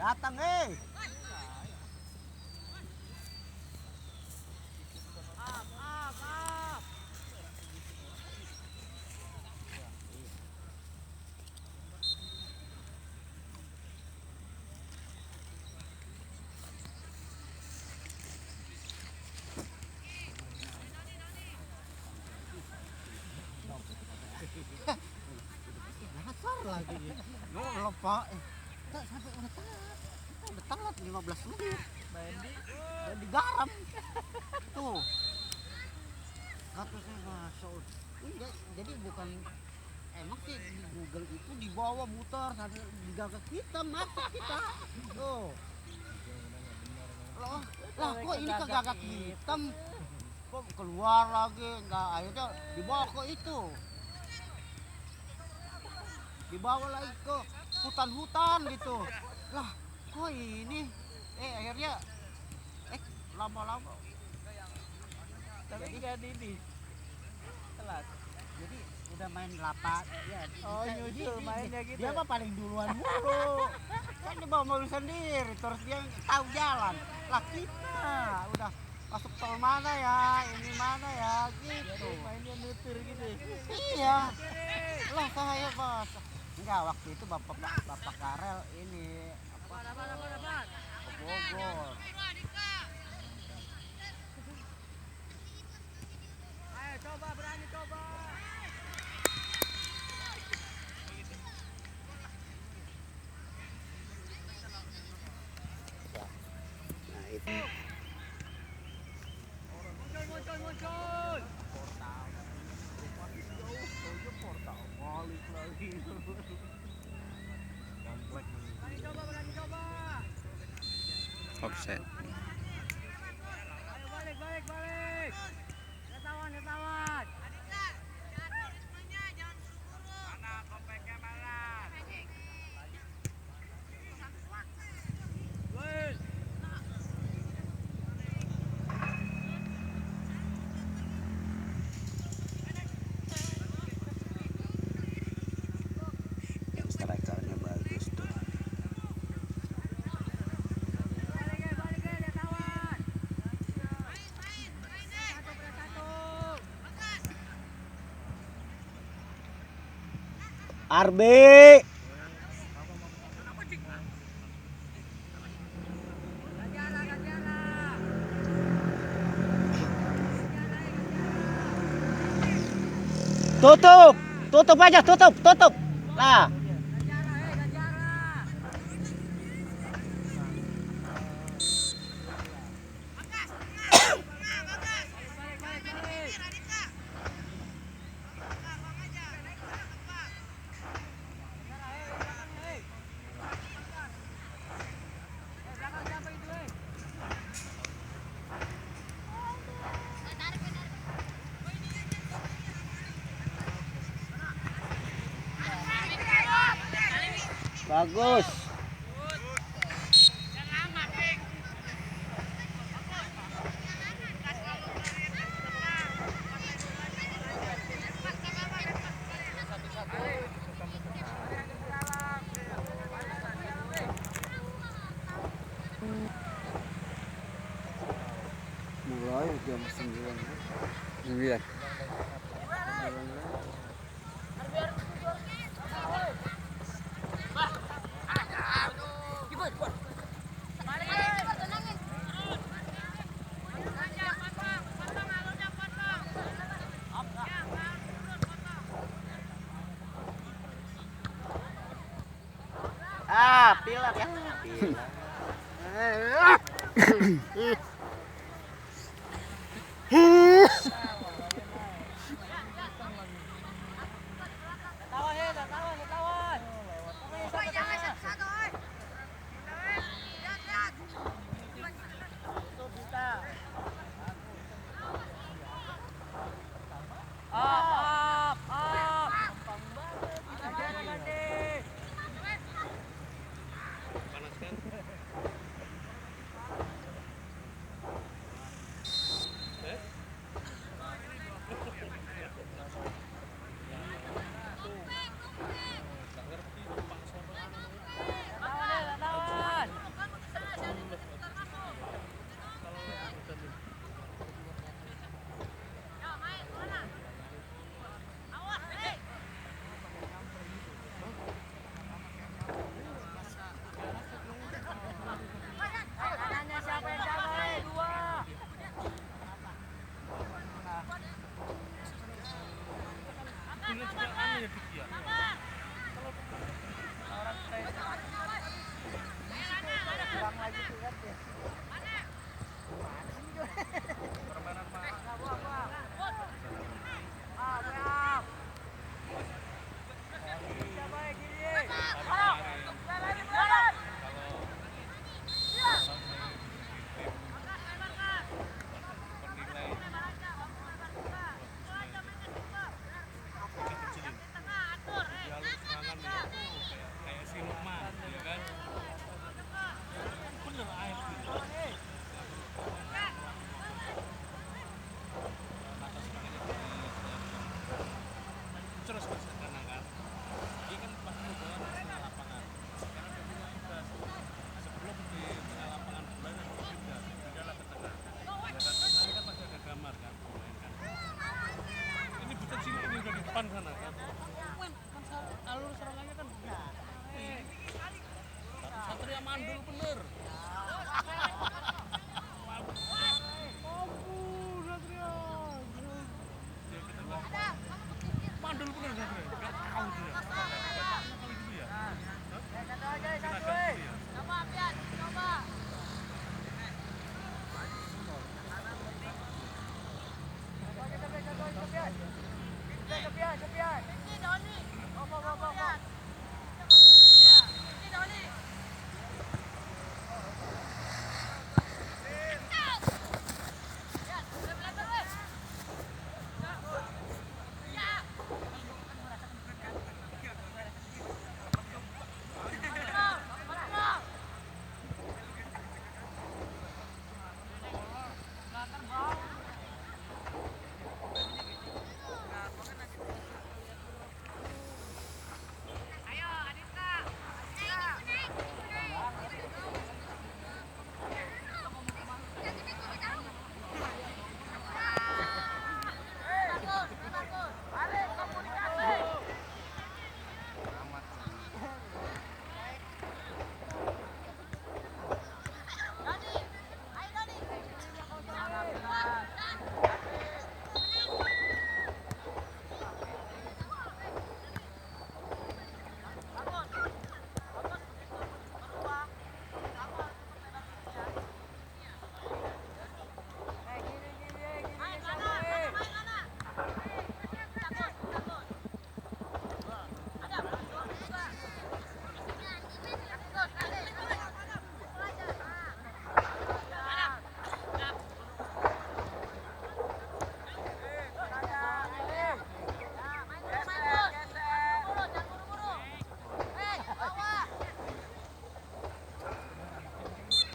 Datang Dasar lagi. Lo lupa. Sampai udah telat. Udah telat 15 menit. Main di garam. Tuh. Kata saya masuk. Enggak, jadi bukan emang sih di Google itu di bawah muter sampai di gagak kita mati kita. Tuh. Loh, lah kok ini ke gagak hitam? Kok keluar lagi? Enggak, akhirnya dibawa ke itu. Dibawa lagi ke hutan-hutan gitu. Lah, kok ini? Akhirnya lama-lama. Tapi nggak ini telat. Jadi udah main lapak ya. Oh, nyusul mainnya gitu. Dia mah paling duluan mulu. Kan dia bawa mobil sendiri, terus dia tahu jalan. Lah kita udah masuk tol mana ya, ini mana ya, gitu. Mainnya nutur gitu. Iya. Lah saya bos. Enggak, waktu itu bapak Karel ini apa? Ke Bogor. Ayo coba, berani coba. Nah itu. Muncul. Berani coba. Offset. Ayo balik. Tawan. Mana kopeknya mana? Gol. Yang strikernya bagus tuh. Arbe. Tutup aja, tutup. Lah. Bagus. Mulai jam 9. 9. Pilar ya. Tawan. Up. depan sana kan. Alur serangannya kan. Satria mandul bener. Mandul bener Satria. Gak tahu dia. Kali dulu ya. Satu aja, Kena satu. ganti ya. Coba, Pian, coba. Coba kita Pian, satu, Pian. Pian. Ini Doni. Bapak.